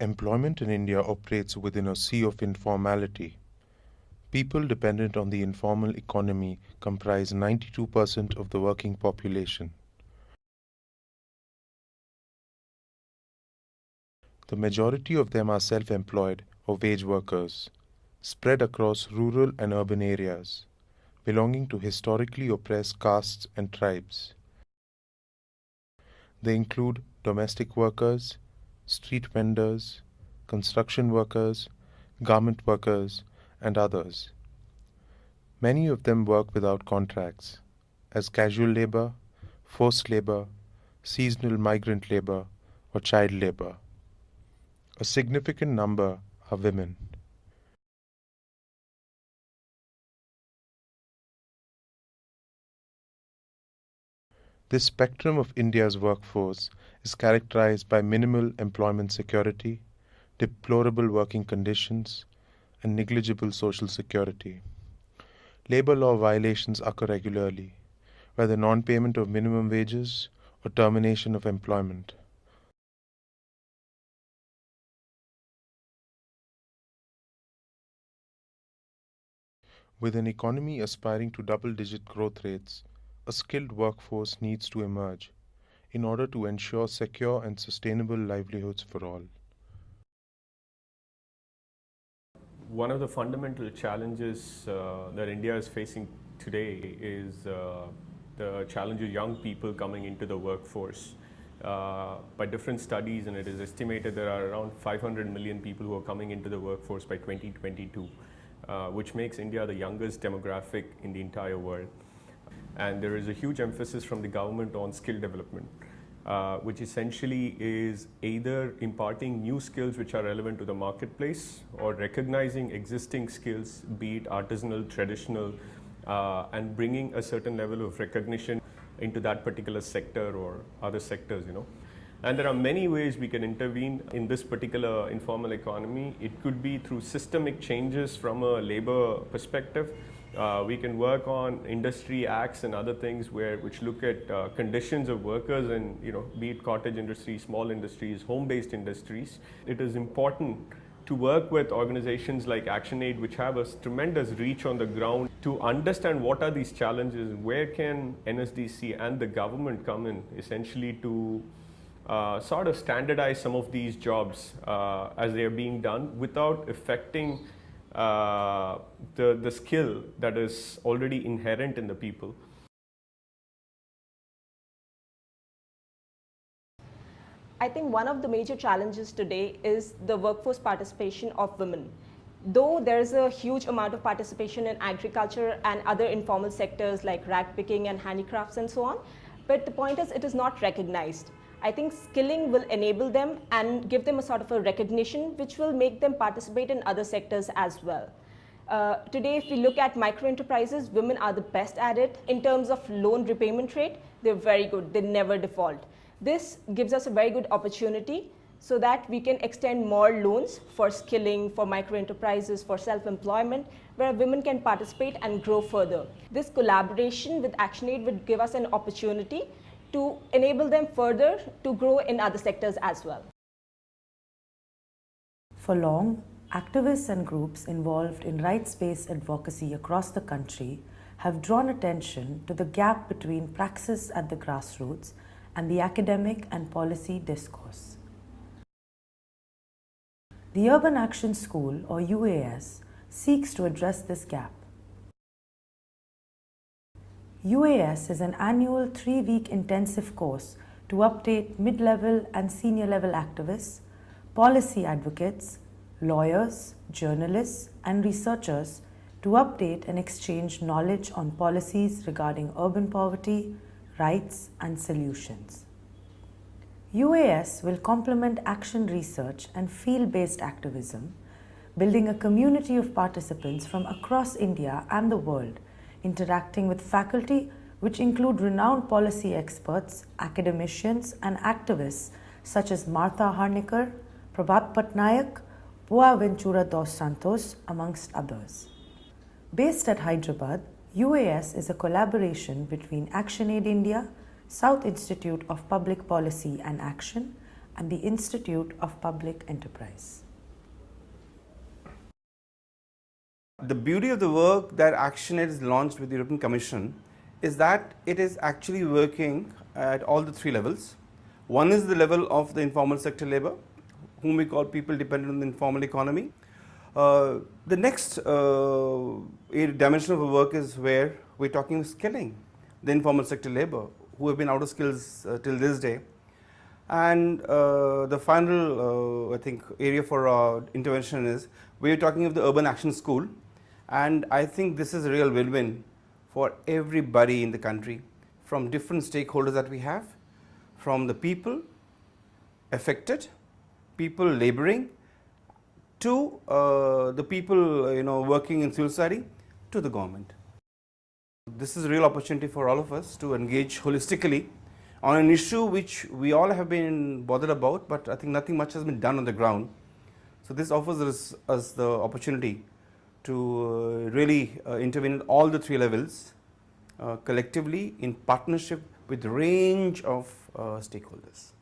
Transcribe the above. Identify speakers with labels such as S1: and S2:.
S1: Employment in India operates within a sea of informality. People dependent on the informal economy comprise 92% of the working population. The majority of them are self-employed or wage workers, spread across rural and urban areas, belonging to historically oppressed castes and tribes. They include domestic workers, street vendors, construction workers, garment workers, and others. Many of them work without contracts, as casual labor, forced labor, seasonal migrant labor, or child labor. A significant number are women. This spectrum of India's workforce is characterized by minimal employment security, deplorable working conditions, and negligible social security. Labor law violations occur regularly, whether non-payment of minimum wages or termination of employment. With an economy aspiring to double-digit growth rates, a skilled workforce needs to emerge in order to ensure secure and sustainable livelihoods for all.
S2: One of the fundamental challenges that India is facing today is the challenge of young people coming into the workforce. By different studies, and it is estimated there are around 500 million people who are coming into the workforce by 2022, which makes India the youngest demographic in the entire world. And there is a huge emphasis from the government on skill development, which essentially is either imparting new skills which are relevant to the marketplace or recognizing existing skills, be it artisanal, traditional, and bringing a certain level of recognition into that particular sector or other sectors, And there are many ways we can intervene in this particular informal economy. It could be through systemic changes from a labor perspective. We can work on industry acts and other things which look at conditions of workers and be it cottage industries, small industries, home-based industries. It is important to work with organizations like ActionAid, which have a tremendous reach on the ground, to understand what are these challenges, where can NSDC and the government come in essentially to sort of standardize some of these jobs as they are being done without affecting the skill that is already inherent in the people.
S3: I think one of the major challenges today is the workforce participation of women. Though there is a huge amount of participation in agriculture and other informal sectors like rag picking and handicrafts and so on, but the point is it is not recognized. I think skilling will enable them and give them a sort of a recognition which will make them participate in other sectors as well. Today, if we look at micro enterprises, women are the best at it. In terms of loan repayment rate, they're very good, they never default. This gives us a very good opportunity so that we can extend more loans for skilling, for micro enterprises, for self-employment, where women can participate and grow further. This collaboration with ActionAid would give us an opportunity to enable them further to grow in other sectors as well.
S4: For long, activists and groups involved in rights-based advocacy across the country have drawn attention to the gap between praxis at the grassroots and the academic and policy discourse. The Urban Action School, or UAS, seeks to address this gap. UAS is an annual 3-week intensive course to update mid-level and senior-level activists, policy advocates, lawyers, journalists, and researchers to update and exchange knowledge on policies regarding urban poverty, rights, and solutions. UAS will complement action research and field-based activism, building a community of participants from across India and the world, interacting with faculty which include renowned policy experts, academicians, and activists such as Martha Harnikar, Prabhat Patnaik, Boaventura dos Santos, amongst others. Based at Hyderabad, UAS is a collaboration between ActionAid India, South Institute of Public Policy and Action, and the Institute of Public Enterprise.
S5: The beauty of the work that ActionAid has launched with the European Commission is that it is actually working at all the three levels. One is the level of the informal sector labor, whom we call people dependent on the informal economy. The next dimension of the work is where we're talking skilling the informal sector labor, who have been out of skills till this day. And the final, I think, area for our intervention is we're talking of the Urban Action School. And I think this is a real win-win for everybody in the country, from different stakeholders that we have, from the people affected, people laboring, to the people working in civil society, to the government. This is a real opportunity for all of us to engage holistically on an issue which we all have been bothered about, but I think nothing much has been done on the ground. So this offers us the opportunity to really intervene at all the three levels collectively in partnership with a range of stakeholders.